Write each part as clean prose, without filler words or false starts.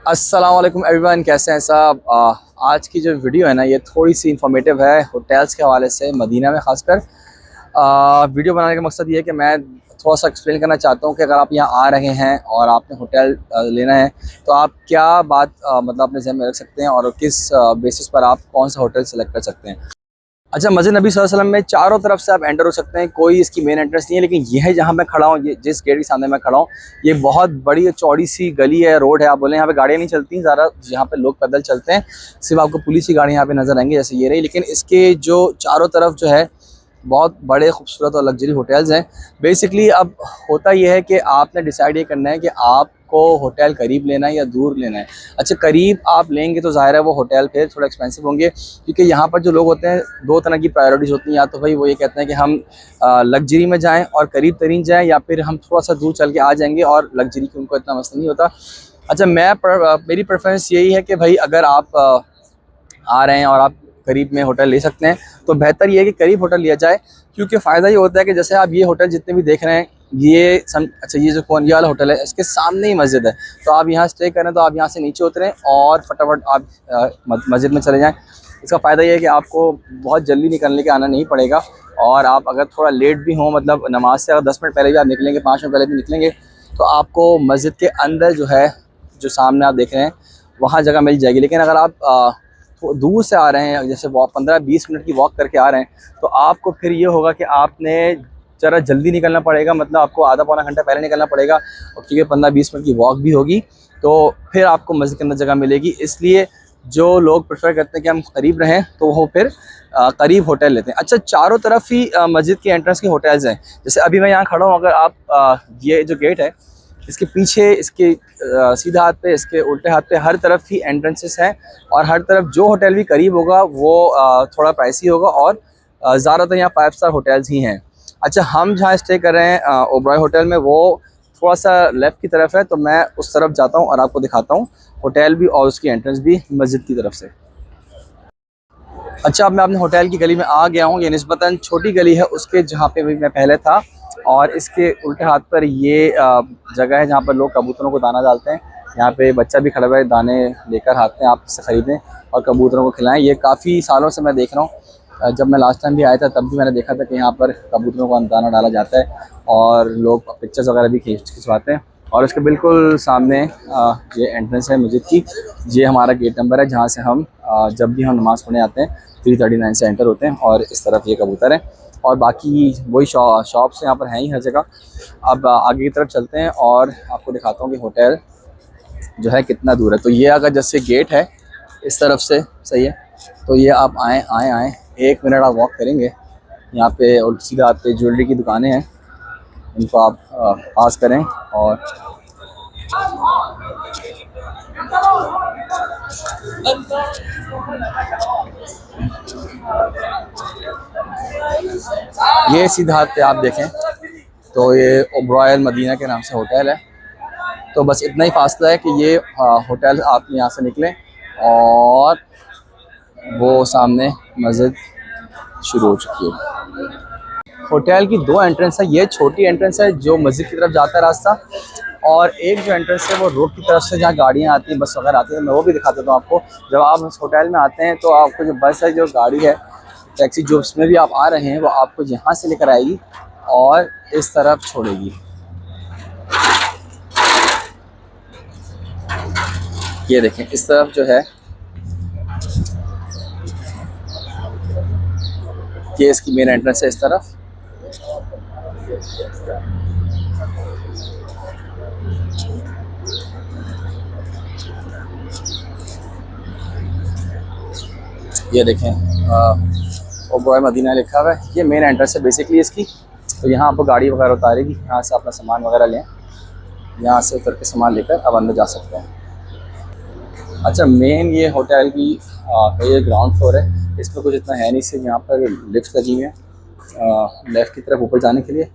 अस्सलाम वालेकुम एवरीवन, कैसे हैं सब। आज की जो वीडियो है ना, ये थोड़ी सी इंफॉर्मेटिव है होटल्स के हवाले से, मदीना में ख़ासकर। वीडियो बनाने का मकसद ये है कि मैं थोड़ा सा एक्सप्लेन करना चाहता हूँ कि अगर आप यहाँ आ रहे हैं और आपने होटल लेना है तो आप क्या बात मतलब अपने ज़हन में रख सकते हैं और किस बेसिस पर आप कौन सा होटल सेलेक्ट कर सकते हैं। अच्छा, मस्जिद नबी सल्लल्लाहु अलैहि वसल्लम में चारों तरफ से आप एंटर हो सकते हैं, कोई इसकी मेन एंट्रेंस नहीं है, लेकिन यह जहाँ मैं खड़ा हूँ, ये जिस गेट के सामने मैं खड़ा हूँ, ये बहुत बड़ी चौड़ी सी गली है, रोड है। आप बोले यहाँ पे गाड़ियाँ नहीं चलती ज़्यादा, यहाँ पे लोग पैदल चलते हैं, सिर्फ आपको पुलिस की गाड़ी यहाँ पे नज़र आएंगी जैसे ये रही। लेकिन इसके जो चारों तरफ जो है बहुत बड़े खूबसूरत और लग्जरी होटल्स हैं। बेसिकली अब होता यह है कि आपने डिसाइड ये करना है कि आपको होटल करीब लेना है या दूर लेना है। अच्छा, करीब आप लेंगे तो ज़ाहिर है वो होटल फिर थोड़ा एक्सपेंसिव होंगे, क्योंकि यहाँ पर जो लोग होते हैं दो तरह की प्रायोरिटीज़ होती हैं। या तो भाई वो ये कहते हैं कि हम लग्जरी में जाएँ और करीब तरीन जाएँ, या फिर हम थोड़ा सा दूर चल के आ जाएंगे और लग्जरी की उनको इतना मसला नहीं होता। अच्छा, मेरी प्रेफरेंस यही है कि भाई अगर आप आ रहे हैं और आप करीब में होटल ले सकते हैं तो बेहतर ये है कि करीब होटल लिया जाए, क्योंकि फ़ायदा ये होता है कि जैसे आप ये होटल जितने भी देख रहे हैं, अच्छा, ये जो कौन ये वाला होटल है, इसके सामने ही मस्जिद है। तो आप यहाँ स्टे करें तो आप यहाँ से नीचे उतरें और फटाफट आप मस्जिद में चले जाएँ। इसका फ़ायदा ये है कि आपको बहुत जल्दी निकलने के आना नहीं पड़ेगा, और आप अगर थोड़ा लेट भी हों, मतलब नमाज से अगर 10 मिनट पहले भी आप निकलेंगे, 5 मिनट पहले भी निकलेंगे, तो आपको मस्जिद के अंदर जो है, जो सामने आप देख रहे हैं, वहाँ जगह मिल जाएगी। लेकिन अगर आप तो दूर से आ रहे हैं, जैसे 15-20 मिनट की वॉक करके आ रहे हैं, तो आपको फिर ये होगा कि आपने ज़रा जल्दी निकलना पड़ेगा, मतलब आपको आधा पौना घंटा पहले निकलना पड़ेगा, और क्योंकि 15-20 मिनट की वॉक भी होगी तो फिर आपको मस्जिद के अंदर जगह मिलेगी। इसलिए जो लोग प्रेफर करते हैं कि हम करीब रहें तो वो फिर करीब होटल लेते हैं। अच्छा, चारों तरफ ही मस्जिद की एंट्रेंस की होटल्स हैं। जैसे अभी मैं यहाँ खड़ा हूँ, अगर आप ये जो गेट है, इसके पीछे, इसके सीधा हाथ पे, इसके उल्टे हाथ पे हर तरफ ही एंट्रेंसेस हैं, और हर तरफ जो होटल भी करीब होगा वो थोड़ा प्राइसी होगा, और ज़्यादातर यहाँ 5 स्टार होटल्स ही हैं। अच्छा, हम जहाँ स्टे कर रहे हैं ओबरॉय होटल में, वो थोड़ा सा लेफ़्ट की तरफ है, तो मैं उस तरफ जाता हूँ और आपको दिखाता हूँ होटल भी और उसकी एंट्रेंस भी मस्जिद की तरफ से। अच्छा, अब मैं अपने होटल की गली में आ गया हूँ। ये निस्बतन छोटी गली है उसके जहाँ पे भी मैं पहले था, और इसके उल्टे हाथ पर ये जगह है जहाँ पर लोग कबूतरों को दाना डालते हैं। यहाँ पे बच्चा भी खड़ा हुआ है, दाने लेकर आते हैं, आप इससे ख़रीदें और कबूतरों को खिलाएं। ये काफ़ी सालों से मैं देख रहा हूँ, जब मैं लास्ट टाइम भी आया था तब भी मैंने देखा था कि यहाँ पर कबूतरों को दाना डाला जाता है, और लोग पिक्चर्स वगैरह भी खिंचवाते हैं। और इसके बिल्कुल सामने ये एंट्रेंस है मस्जिद की। ये हमारा गेट नंबर है जहाँ से हम जब भी हम नमाज़ पढ़ने आते हैं 339 से एंटर होते हैं, और इस तरफ ये कबूतर है, और बाकी वही शॉप्स यहाँ पर हैं ही हर जगह। अब आगे की तरफ चलते हैं और आपको दिखाता हूँ कि होटल जो है कितना दूर है। तो ये अगर जैसे गेट है इस तरफ से, सही है, तो ये आप आए 1 मिनट आप वॉक करेंगे, यहाँ पे और सीधा हाथ पे ज्वेलरी की दुकानें हैं, इनको आप पास करें, और ये सीधा हाथ पे आप देखें तो ये ओबरॉय मदीना के नाम से होटल है। तो बस इतना ही फासला है कि ये होटल आप यहाँ से निकलें और वो सामने मस्जिद शुरू हो चुकी है। होटल की 2 एंट्रेंस है। ये छोटी एंट्रेंस है जो मस्जिद की तरफ जाता है रास्ता, और एक जो एंट्रेंस है वो रोड की तरफ से जहाँ गाड़ियाँ आती हैं, बस वगैरह आती हैं, मैं वो भी दिखा देता हूँ आपको। जब आप इस होटल में आते हैं तो आपको जो बस है, जो गाड़ी है, टैक्सी, जो इसमें भी आप आ रहे हैं, वो आपको यहाँ से लेकर आएगी और इस तरफ छोड़ेगी। ये देखें, इस तरफ जो है ये इसकी मेन एंट्रेंस है, इस तरफ। ये देखें ओबरॉय मदीना लिखा हुआ है, ये मेन एंट्रेंस है बेसिकली इसकी। तो यहाँ आपको गाड़ी वगैरह उतारेगी, यहाँ से अपना सामान वगैरह लें, यहाँ से उतर के सामान लेकर अब अंदर जा सकते हैं। अच्छा, मेन ये होटल की ये ग्राउंड फ्लोर है, इसमें कुछ इतना है नहीं, सिर्फ यहाँ पर लिफ्ट लगी हुई है लेफ़्ट की तरफ ऊपर जाने के लिए,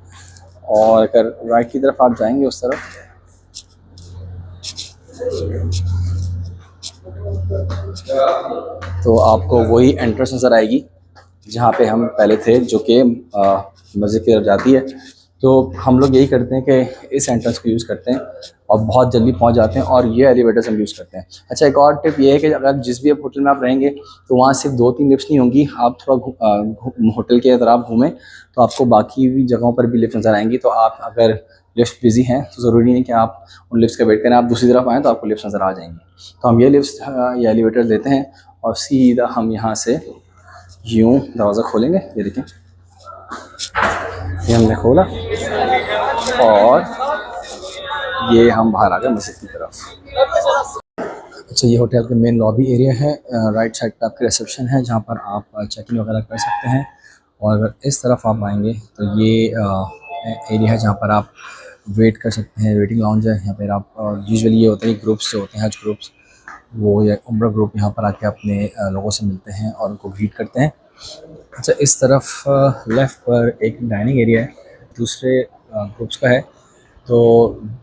और अगर राइट की तरफ आप जाएंगे उस तरफ तो आपको वही एंट्रेंस नज़र आएगी जहाँ पे हम पहले थे, जो कि मस्जिद की तरफ जाती है। तो हम लोग यही करते हैं कि इस एंट्रेंस को यूज़ करते हैं और बहुत जल्दी पहुंच जाते हैं, और ये एलिवेटर्स हम यूज़ करते हैं। अच्छा, एक और टिप ये है कि अगर जिस भी होटल में आप रहेंगे तो वहाँ सिर्फ 2-3 लिफ्ट नहीं होंगी। आप थोड़ा होटल के तरफ घूमें तो आपको बाकी भी जगहों पर भी लिफ्ट नज़र आएंगी। तो आप अगर लिफ्ट बिजी हैं तो ज़रूरी नहीं कि आप उन लिफ्ट का वेट करें, आप दूसरी तरफ आएँ तो आपको लिफ्ट नज़र आ जाएंगी। तो हम ये लिफ्ट ये एलिवेटर लेते हैं और सीधा हम यहाँ से यूँ दरवाज़ा खोलेंगे। ये देखें, ये हमने खोला और ये हम बाहर आ गए मस्जिद की तरफ। अच्छा, ये होटल के मेन लॉबी एरिया है। राइट साइड पे आपकी रिसेप्शन है जहाँ पर आप चेक इन वगैरह कर सकते हैं। और अगर इस तरफ आप आएंगे तो ये एरिया है जहाँ पर आप वेट कर सकते हैं। वेटिंग लाउंज है यहाँ पर। आप यूजुअली ये होता है कि ग्रुप्स जो होते हैं, हज ग्रुप्स, वो या उम्रा ग्रुप यहाँ पर आके अपने लोगों से मिलते हैं और उनको ग्रीट करते हैं। अच्छा, इस तरफ लेफ़्ट पर एक डाइनिंग एरिया है, दूसरे ग्रुप्स का है। तो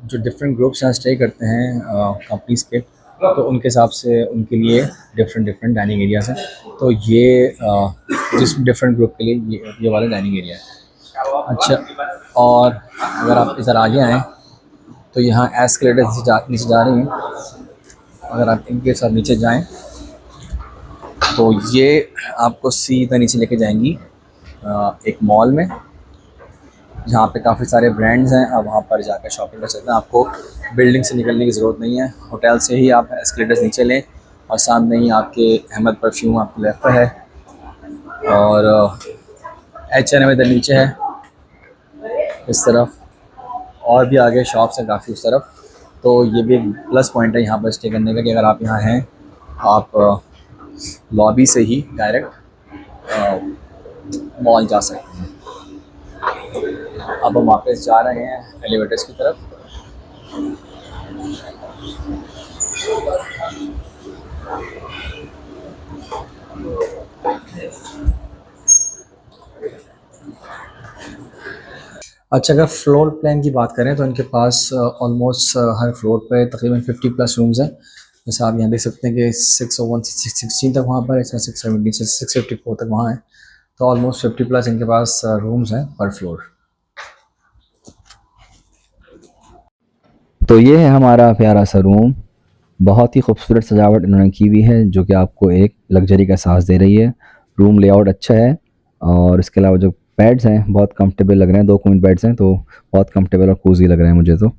जो डिफरेंट ग्रुप्स यहाँ स्टे करते हैं कंपनीज़ के, तो उनके हिसाब से उनके लिए डिफरेंट डाइनिंग एरियाज़ हैं। तो ये जिस डिफरेंट ग्रुप के लिए ये वाला डाइनिंग एरिया है। अच्छा, और अगर आप इधर आगे आएँ तो यहाँ एस्केलेटर नीचे जा रही हैं। अगर आप इनके साथ नीचे जाएं तो ये आपको सीधा नीचे लेके जाएंगी एक मॉल में, जहाँ पे काफ़ी सारे ब्रांड्स हैं। आप वहाँ पर जाकर शॉपिंग कर सकते हैं। आपको बिल्डिंग से निकलने की ज़रूरत नहीं है। होटल से ही आप एस्केलेटर्स नीचे लें और सामने ही आपके अहमद परफ्यूम आपके लेफ्ट पर है, और H&M इधर नीचे है इस तरफ, और भी आगे शॉप्स हैं काफ़ी उस तरफ। तो ये भी एक प्लस पॉइंट है यहाँ पर स्टे करने का कि अगर आप यहाँ हैं, आप लॉबी से ही डायरेक्ट मॉल जा सकते हैं। अब हम वापस जा रहे हैं एलिवेटर्स की तरफ। अच्छा, अगर फ्लोर प्लान की बात करें तो इनके पास ऑलमोस्ट हर फ्लोर पे तकरीबन 50+ रूम्स हैं। जैसे आप यहाँ देख सकते हैं कि 601 से 616 तक वहाँ पर, 617 से 654 तक वहाँ है। तो ऑलमोस्ट 50+ इनके पास रूम्स हैं पर फ्लोर। तो ये है हमारा प्यारा सा रूम। बहुत ही खूबसूरत सजावट इन्होंने की हुई है जो कि आपको एक लग्जरी का एहसास दे रही है। रूम लेआउट अच्छा है, और इसके अलावा जो बेड्स हैं बहुत कंफर्टेबल लग रहे हैं। 2 क्वीन बेड्स हैं तो बहुत कंफर्टेबल और कोजी लग रहे हैं मुझे तो।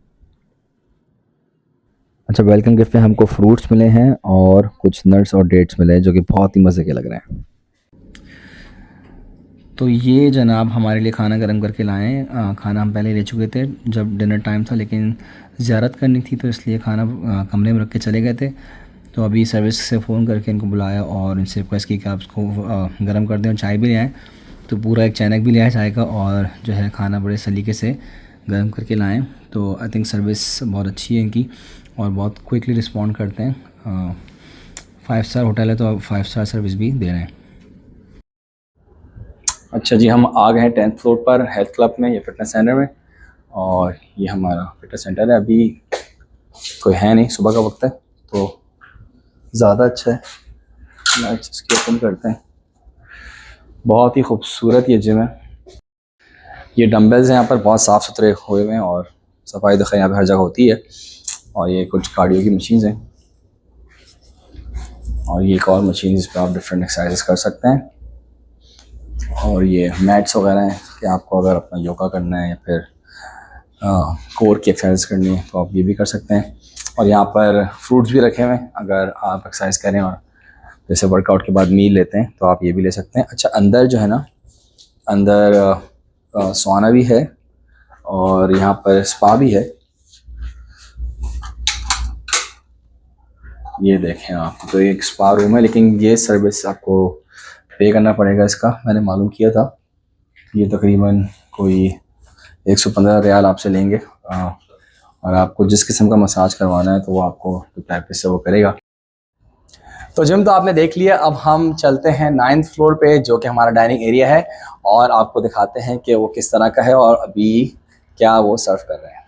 अच्छा, वेलकम गिफ्ट में हमको फ्रूट्स मिले हैं और कुछ नट्स और डेट्स मिले हैं जो कि बहुत ही मज़े के लग रहे हैं। तो ये जनाब हमारे लिए खाना गर्म करके लाएँ। खाना हम पहले ले चुके थे जब डिनर टाइम था, लेकिन ज़ियारत करनी थी तो इसलिए खाना कमरे में रख के चले गए थे। तो अभी सर्विस से फ़ोन करके इनको बुलाया और इनसे रिक्वेस्ट की कि आप इसको गर्म कर दें और चाय भी ले आएँ। तो पूरा एक चैनक भी ले आए चाय का, और जो है खाना बड़े सलीके से गर्म करके लाएँ। तो आई थिंक सर्विस बहुत अच्छी है इनकी और बहुत क्विकली रिस्पॉन्ड करते हैं। 5 स्टार होटल है तो 5 स्टार सर्विस भी दे रहे हैं। अच्छा जी, हम आ गए हैं 10th फ्लोर पर हेल्थ क्लब में, ये फिटनेस सेंटर में। और ये हमारा फिटनेस सेंटर है। अभी कोई है नहीं, सुबह का वक्त है तो ज़्यादा अच्छा है। लाइट्स इसकी ओपन करते हैं। बहुत ही खूबसूरत ये जिम है। ये डंबल्स हैं यहाँ पर, बहुत साफ़ सुथरे हुए हुए हैं और सफाई दखा यहाँ पर हर जगह होती है। और ये कुछ कार्डियो की मशीन्स हैं, और ये एक और मशीन जिस पर आप डिफरेंट एक्सरसाइज कर सकते हैं। और ये मैट्स वगैरह हैं कि आपको अगर अपना योगा करना है या फिर कोर की एक्सरसाइज करनी है तो आप ये भी कर सकते हैं। और यहाँ पर फ्रूट्स भी रखे हुए हैं, अगर आप एक्सरसाइज करें और जैसे वर्कआउट के बाद मील लेते हैं तो आप ये भी ले सकते हैं। अच्छा, अंदर जो है ना, अंदर सौना भी है और यहाँ पर स्पा भी है। ये देखें आप, तो एक स्पा रूम है, लेकिन ये सर्विस आपको पे करना पड़ेगा इसका। मैंने मालूम किया था, ये तकरीबन कोई 115 रियाल आपसे लेंगे। और आपको जिस किस्म का मसाज करवाना है तो वो आपको थेरेपिस्ट से वो करेगा। तो जिम तो आपने देख लिया, अब हम चलते हैं 9th फ्लोर पे जो कि हमारा डाइनिंग एरिया है, और आपको दिखाते हैं कि वो किस तरह का है और अभी क्या वो सर्व कर रहे हैं।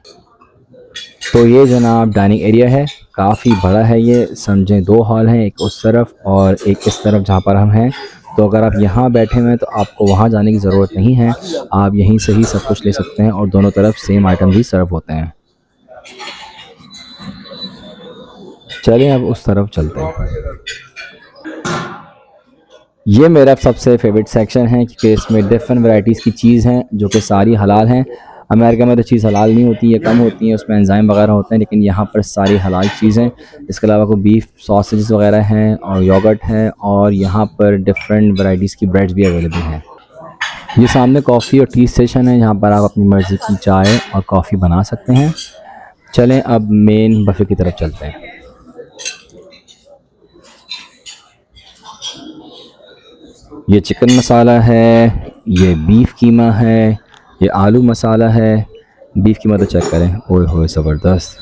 तो ये जनाब डाइनिंग एरिया है, काफ़ी बड़ा है ये। समझें 2 हॉल हैं, एक उस तरफ और एक इस तरफ जहाँ पर हम हैं। तो अगर आप यहाँ बैठे हुए हैं तो आपको वहाँ जाने की ज़रूरत नहीं है, आप यहीं से ही सब कुछ ले सकते हैं और दोनों तरफ सेम आइटम भी सर्व होते हैं। चलें अब उस तरफ चलते हैं। ये मेरा सबसे फेवरेट सेक्शन है क्योंकि इसमें डिफरेंट वैराइटीज़ की चीज़ हैं जो कि सारी हलाल हैं। अमेरिका में तो चीज़ हलाल नहीं होती है, कम होती है, उसमें एंजाइम वगैरह होते हैं, लेकिन यहाँ पर सारी हलाल चीज़ें। इसके अलावा कोई बीफ सॉसेज वगैरह हैं और योगर्ट है, और यहाँ पर डिफरेंट वैराइटीज़ की ब्रेड्स भी अवेलेबल हैं। ये सामने कॉफ़ी और टी स्टेशन है, यहाँ पर आप अपनी मर्ज़ी की चाय और कॉफ़ी बना सकते हैं। चलें अब मेन बफे की तरफ चलते हैं। ये चिकन मसाला है, ये बीफ कीमा है, ये आलू मसाला है। बीफ कीमा तो चेक करें, ओए होए ज़बरदस्त।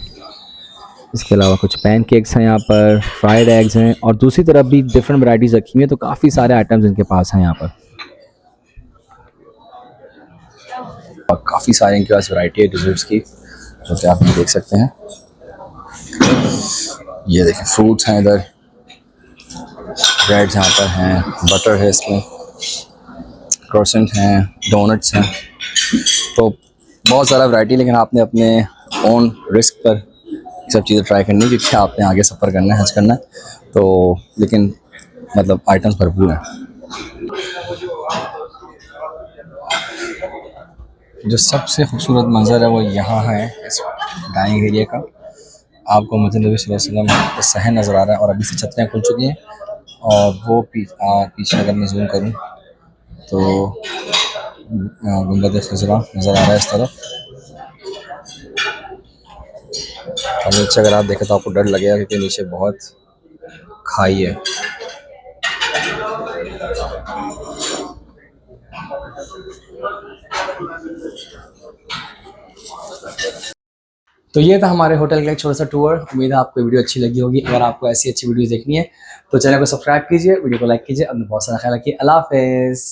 इसके अलावा कुछ पैनकेक्स हैं यहाँ पर, फ्राइड एग्स हैं, और दूसरी तरफ भी डिफरेंट वैराइटीज़ रखी हुई हैं, तो काफ़ी सारे आइटम्स इनके पास हैं यहाँ पर। और काफ़ी सारे इनके पास वैराइटी है डिज़र्ट्स की, जो कि आप देख सकते हैं। ये देखें फ्रूट्स हैं इधर, ब्रेड्स यहाँ पर हैं, बटर है इसमें, क्रोसेंट हैं, डोनट्स हैं, तो बहुत ज़्यादा वैरायटी। लेकिन आपने अपने ओन रिस्क पर सब चीज़ें ट्राई करनी है क्योंकि आपने आगे सफ़र करना है, हज करना है, तो लेकिन मतलब आइटम्स भरपूर हैं। जो सबसे खूबसूरत मंज़र है वो यहाँ है इस डाइनिंग एरिया का। आपको मुहम्मद नबी सल्लल्लाहु अलैहि वसल्लम का सहन नज़र आ रहा है, और अभी से छतरियाँ खुल चुकी हैं, और वो पीछे अगर मैं जूम करूँ तो गुंबद खज़रा नज़र आ रहा है इस तरफ। और नीचे अगर आप देखें तो आपको डर लगेगा क्योंकि नीचे बहुत खाई है। तो ये था हमारे होटल का एक छोटा सा टूर। उम्मीद है आपको वीडियो अच्छी लगी होगी। अगर आपको ऐसी अच्छी वीडियो देखनी है तो चैनल को सब्सक्राइब कीजिए, वीडियो को लाइक कीजिए। अपना बहुत सारा ख्याल रखिए। अल्लाह हाफ़िज़।